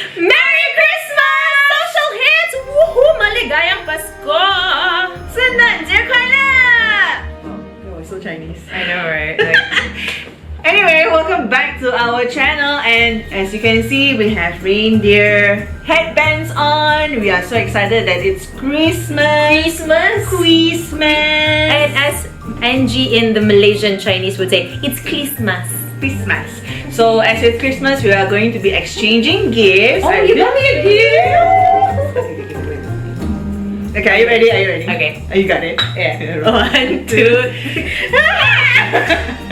Merry Christmas! Social hits! Woohoo! Maligayang Pasko! Sundan Jerkala! Oh, you're so Chinese. I know, right? Anyway, welcome back to our channel, and as you can see, we have reindeer headbands on. We are so excited that it's Christmas. Christmas! And as Angie in the Malaysian Chinese would say, it's Christmas. Christmas. So as it's Christmas, we are going to be exchanging gifts. Oh, you got me a gift! Okay, are you ready? Okay. Oh, you got it? Yeah. 1, 2.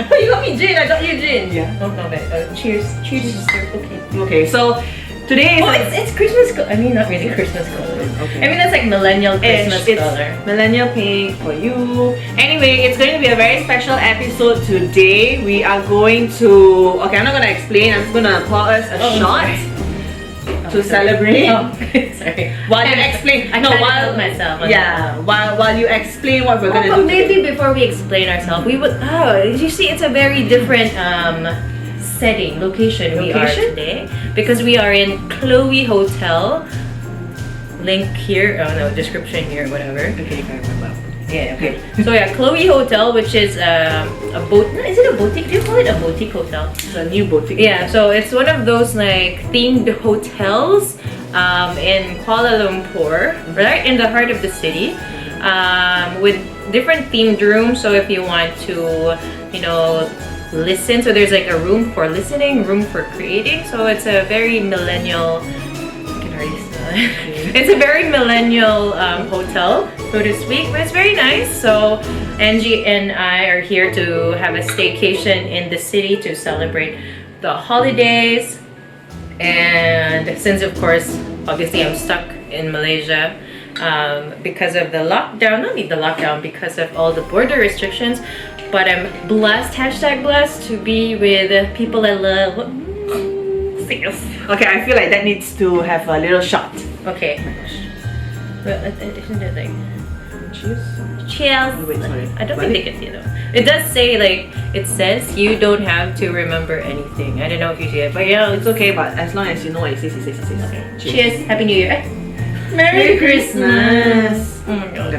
Oh, you got me gin. I got you gin. Yeah. Oh, not bad. Cheers. Cheers, sister. Okay. Okay, so today is it's Christmas color. I mean, not really Christmas color. Okay. I mean, that's like millennial Christmas color. Millennial pink for you. Anyway, it's going to be a very special episode today. We are going to... Okay, I'm not going to explain. I'm just going to pour us a shot to celebrate. Oh, sorry. While you explain... I while myself. Yeah, while you explain what we're going to do maybe today. before we explain ourselves, we would... Oh, you see, it's a very different location we are today. Because we are in Chloe Hotel. Link here. Oh no, description here, whatever. Okay, if I remember. Yeah, okay. So yeah, Chloe Hotel, which is a boat. Is it a boutique? Do you call it a boutique hotel? It's a new boutique. Yeah, so it's one of those like themed hotels in Kuala Lumpur, right in the heart of the city, with different themed rooms. So if you want to, listen, so there's like a room for listening, room for creating. So it's a very millennial. It's a very millennial hotel, so to speak, but it's very nice. So Angie and I are here to have a staycation in the city to celebrate the holidays. And since, of course, obviously I'm stuck in Malaysia because of the lockdown, not the lockdown, because of all the border restrictions, but I'm blessed, #blessed, to be with people I love. Okay, I feel like that needs to have a little shot. Okay. But isn't it like Cheers. cheers? Oh, wait, sorry. I don't think they can see though. It does say it says you don't have to remember anything. I don't know if you see it, but yeah, It's okay, but as long as you know what it says, it says. Okay. Cheers. Happy New Year. Merry Christmas. Oh my god.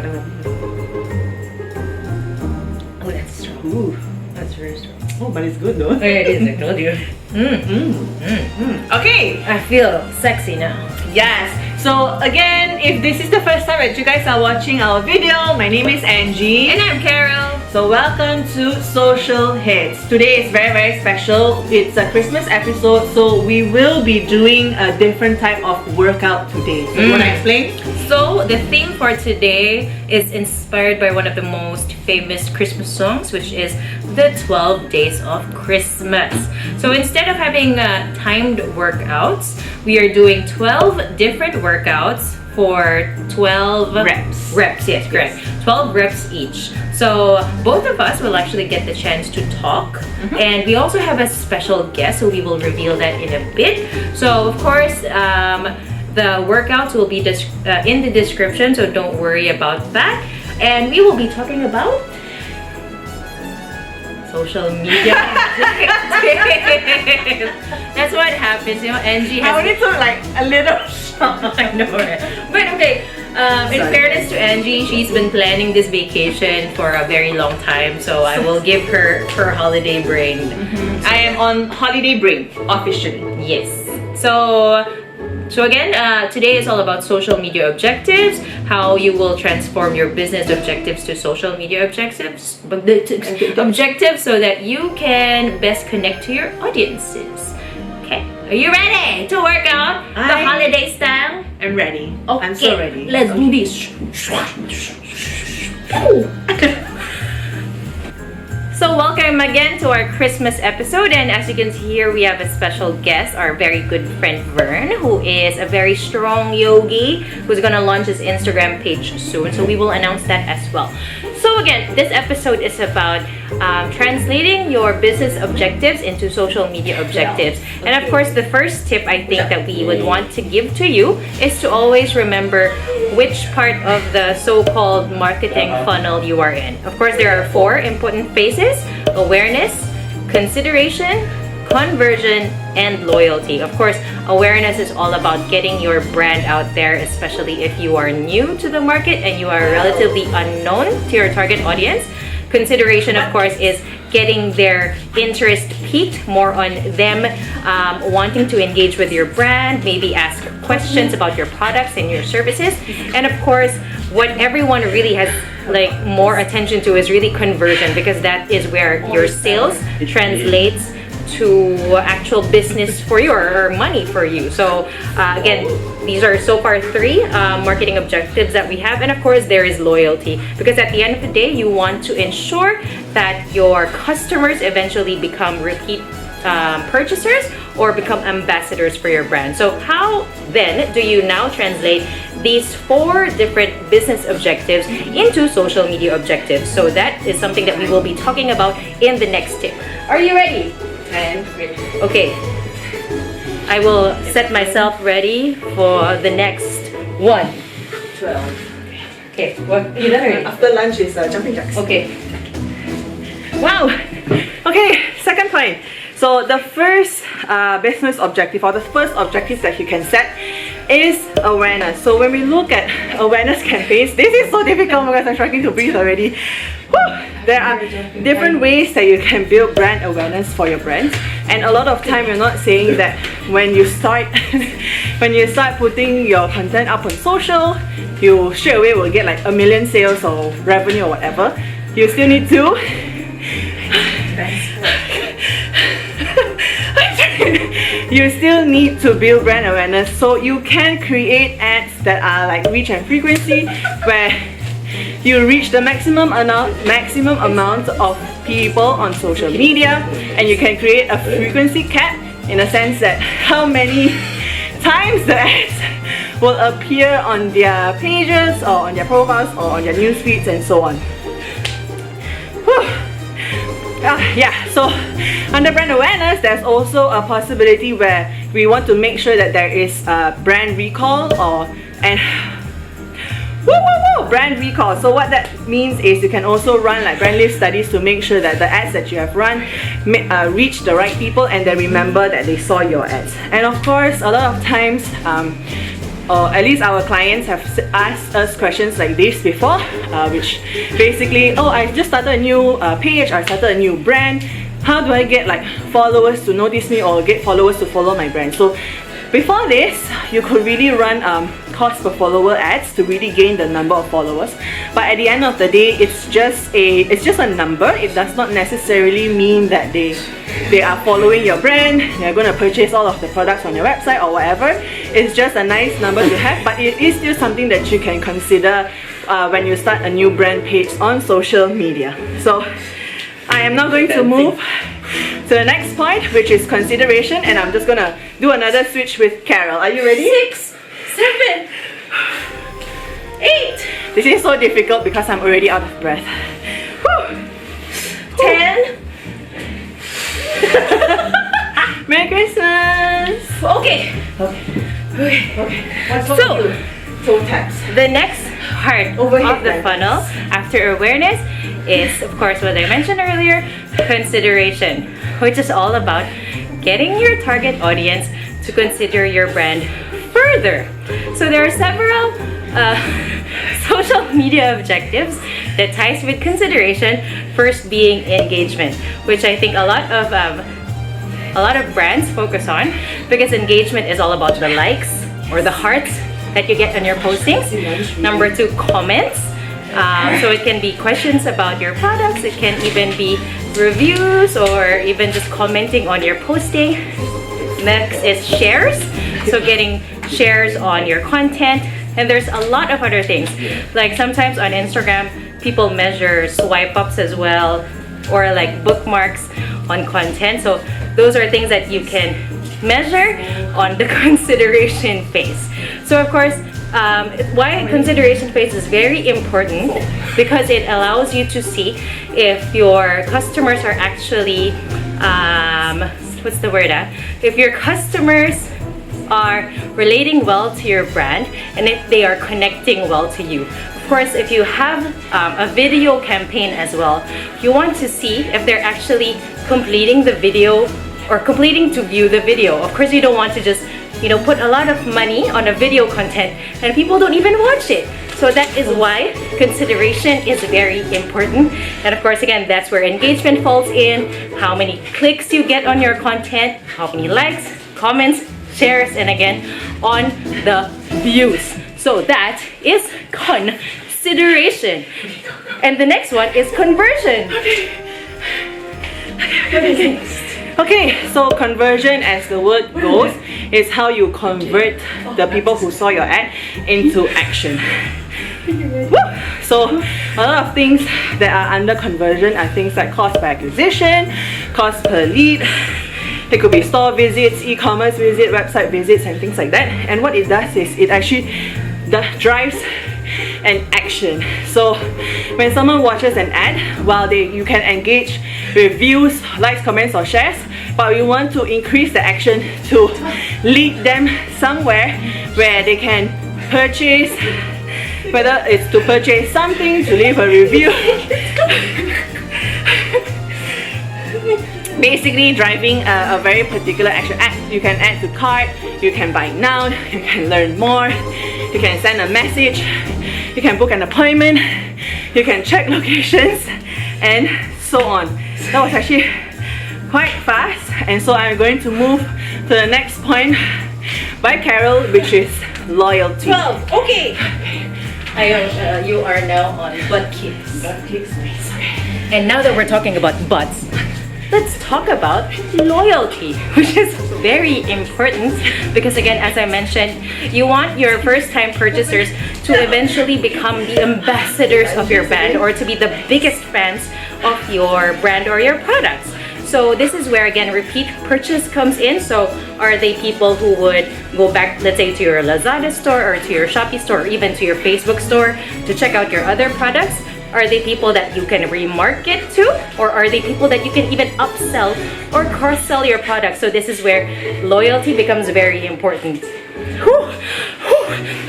Oh, that's strong. Ooh. That's very strong. Oh, but it's good though. Oh, yeah, it is. I told you. Okay. I feel sexy now. Yes. So again, if this is the first time that you guys are watching our video, my name is Angie. And I'm Carol. So welcome to Social Hits. Today is very, very special. It's a Christmas episode, so we will be doing a different type of workout today. So you want to explain? So the theme for today is inspired by one of the most famous Christmas songs, which is the 12 Days of Christmas. So instead of having timed workouts, we are doing 12 different workouts for 12 reps. Yes, correct. 12 reps each. So both of us will actually get the chance to talk, and we also have a special guest, so we will reveal that in a bit. So of course, the workouts will be in the description, so don't worry about that. And we will be talking about social media. That's what happens, Angie has... I only took like a little shot. I know, right? But okay, in fairness to Angie, she's been planning this vacation for a very long time, so I will give her her holiday brain. I am on holiday break, officially. Yes. So again, today is all about social media objectives, how you will transform your business objectives to social media objectives, so that you can best connect to your audiences. Okay, are you ready to work out the holiday style? I'm ready. Okay, I'm so ready. Let's do this. So welcome again to our Christmas episode, and as you can see here, we have a special guest, our very good friend Vern, who is a very strong yogi who's gonna launch his Instagram page soon, so we will announce that as well. So again, this episode is about translating your business objectives into social media objectives. And of course, the first tip I think that we would want to give to you is to always remember which part of the so-called marketing funnel you are in. Of course, there are 4 important phases: awareness, consideration, conversion, and loyalty. Of course, awareness is all about getting your brand out there, especially if you are new to the market and you are relatively unknown to your target audience. Consideration, of course, is getting their interest peaked, more on them wanting to engage with your brand, maybe ask questions about your products and your services. And of course, what everyone really has like more attention to is really conversion, because that is where your sales translates to actual business for you, or money for you. So again, these are so far 3 marketing objectives that we have. And of course, there is loyalty, because at the end of the day, you want to ensure that your customers eventually become repeat purchasers or become ambassadors for your brand. So how then do you now translate these 4 different business objectives into social media objectives? So that is something that we will be talking about in the next tip. Are you ready? And ready. Okay, I will set myself ready for the next one. 12. Okay, what? You done already? After lunch is jumping jacks. Okay. Wow. Okay, second point. So the first business objective, or the first objective that you can set, is awareness. So when we look at awareness campaigns, this is so difficult because I'm struggling to breathe already. Whew. There are different ways that you can build brand awareness for your brand, and a lot of time you're not saying that when you start putting your content up on social, you straight away will get like 1 million sales or revenue or whatever. You still need to you still need to build brand awareness. So you can create ads that are like reach and frequency, where you reach the maximum amount of people on social media, and you can create a frequency cap, in a sense that how many times the ads will appear on their pages or on their profiles or on their news feeds and so on. Yeah, so under brand awareness, there's also a possibility where we want to make sure that there is brand recall brand recall. So what that means is you can also run like brand lift studies to make sure that the ads that you have run reach the right people and they remember that they saw your ads. And of course, a lot of times, or at least our clients have asked us questions like this before, which basically, oh, I just started a new page, I started a new brand. How do I get like followers to notice me or get followers to follow my brand? So before this, you could really run cost per follower ads to really gain the number of followers. But at the end of the day, it's just a number. It does not necessarily mean that they are following your brand, they're going to purchase all of the products on your website or whatever. It's just a nice number to have, but it is still something that you can consider when you start a new brand page on social media. So I am now going to move to the next point, which is consideration, and I'm just gonna do another switch with Carol. Are you ready? 6, 7, 8. This is so difficult because I'm already out of breath. Whew. 10. Merry Christmas! Okay. Okay. So, toe taps. the next part Overhead of the bends. funnel after awareness is, of course, what I mentioned earlier, consideration, which is all about getting your target audience to consider your brand further. So there are several social media objectives that ties with consideration. First being engagement, which I think a lot of brands focus on, because engagement is all about the likes or the hearts that you get on your postings. Number 2, comments. So it can be questions about your products, it can even be reviews, or even just commenting on your posting. Next is shares, so getting shares on your content. And there's a lot of other things, like sometimes on Instagram people measure swipe ups as well, or like bookmarks on content. So those are things that you can measure on the consideration phase. So of course, why consideration phase is very important, because it allows you to see if your customers are actually if your customers are relating well to your brand and if they are connecting well to you. Of course, if you have a video campaign as well, you want to see if they're actually completing the video or completing to view the video. Of course, you don't want to just, put a lot of money on a video content and people don't even watch it. So that is why consideration is very important. And of course, again, that's where engagement falls in, how many clicks you get on your content, how many likes, comments, shares, and again, on the views. So that is consideration. And the next one is conversion. Okay, so conversion, as the word goes, is how you convert the people who saw your ad into action. Woo! So a lot of things that are under conversion are things like cost per acquisition, cost per lead. It could be store visits, e-commerce visit, website visits, and things like that. And what it does is it actually drives an action. So when someone watches an ad, while you can engage with views, likes, comments, or shares, but we want to increase the action to lead them somewhere where they can purchase, whether it's to purchase something, to leave a review. Basically driving a very particular action. You can add to cart, you can buy now, you can learn more, you can send a message, you can book an appointment, you can check locations, and so on. That was actually quite fast, and so I'm going to move to the next point by Carol, which is loyalty. 12. Okay. You are now on butt kicks. Butt kicks, nice. And now that we're talking about butts, let's talk about loyalty, which is very important because again, as I mentioned, you want your first-time purchasers to eventually become the ambassadors of your brand or to be the biggest fans of your brand or your products. So this is where again repeat purchase comes in. So are they people who would go back, let's say, to your Lazada store or to your Shopee store or even to your Facebook store to check out your other products? Are they people that you can remarket to? Or are they people that you can even upsell or cross-sell your products? So this is where loyalty becomes very important.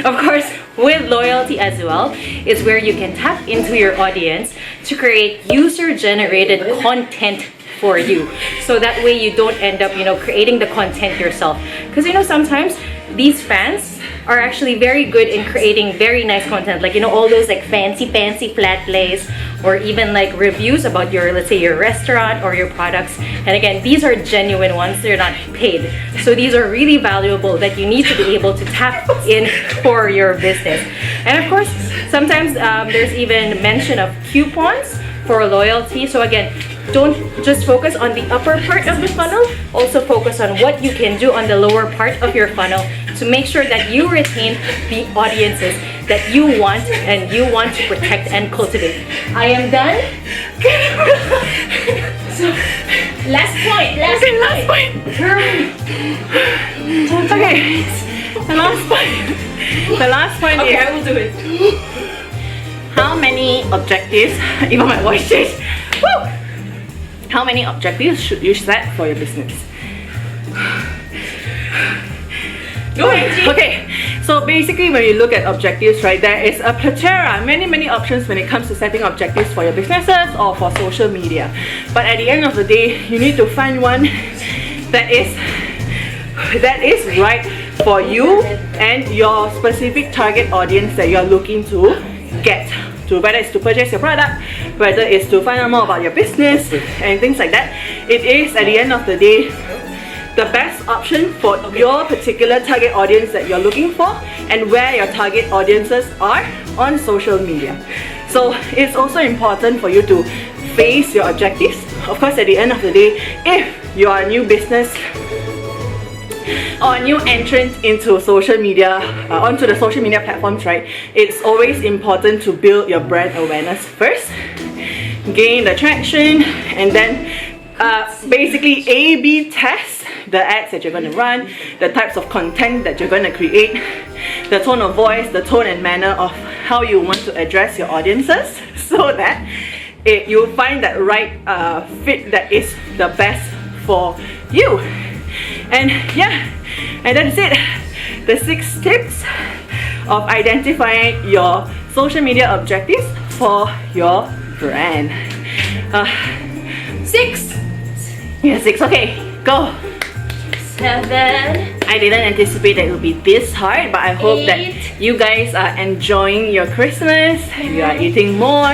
Of course, with loyalty as well, is where you can tap into your audience to create user-generated content for you. So that way you don't end up, creating the content yourself. Because, sometimes these fans are actually very good in creating very nice content, like all those like fancy flat lays or even like reviews about your, let's say, your restaurant or your products. And again, these are genuine ones, they're not paid, so these are really valuable that you need to be able to tap in for your business. And of course, sometimes there's even mention of coupons for loyalty. So again, don't just focus on the upper part of the funnel, also focus on what you can do on the lower part of your funnel to make sure that you retain the audiences that you want and you want to protect and cultivate. I am done. So, last point. Okay, the last point Okay, is, I will do it. how many objectives, even my voice changed. Woo! How many objectives should you set for your business? Go ahead, Okay, so basically when you look at objectives, right, there is a plethora, many options when it comes to setting objectives for your businesses or for social media. But at the end of the day, you need to find one that is right for you and your specific target audience that you are looking to get to, whether it's to purchase your product, whether it's to find out more about your business and things like that. It is at the end of the day the best option for your particular target audience that you're looking for and where your target audiences are on social media. So it's also important for you to face your objectives. Of course, at the end of the day, if you are a new business or a new entrant into social media, onto the social media platforms, right, it's always important to build your brand awareness first, gain the traction, and then basically A/B test the ads that you're going to run, the types of content that you're going to create, the tone of voice, the tone and manner of how you want to address your audiences, so that you find that right fit that is the best for you. And yeah, and that's it. The 6 tips of identifying your social media objectives for your brand. 6. Yeah, 6. Okay. Go. 7. I didn't anticipate that it would be this hard, but I hope that 8. you guys are enjoying your Christmas. You are eating more.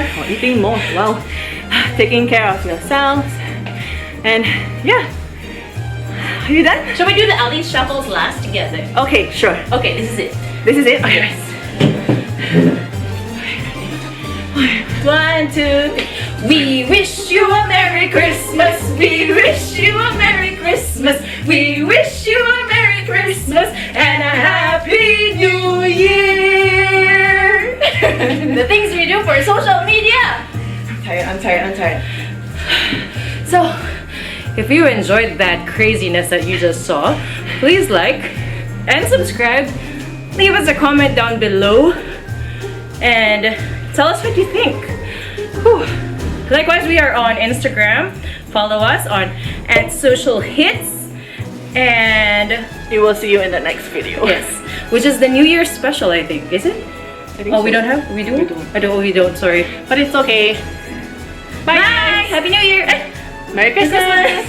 Wow. Taking care of yourselves. And yeah. Are you done? Shall we do the Ali shuffles last together? Okay, sure. Okay, this is it. This is it? Okay. 1, 2, 3. We wish you a Merry Christmas. We wish you a Merry Christmas. We wish you a Merry Christmas and a Happy New Year. The things we do for social media. I'm tired. So, if you enjoyed that craziness that you just saw, please like and subscribe. Leave us a comment down below and tell us what you think. Whew. Likewise, we are on Instagram. Follow us on @socialhits. And We will see you in the next video. yes, which is the New Year's special, I think. Is it? I think Oh, so. we don't have? We do? We don't. We don't, sorry. But it's okay. Bye. Bye! Happy New Year! Merry Christmas.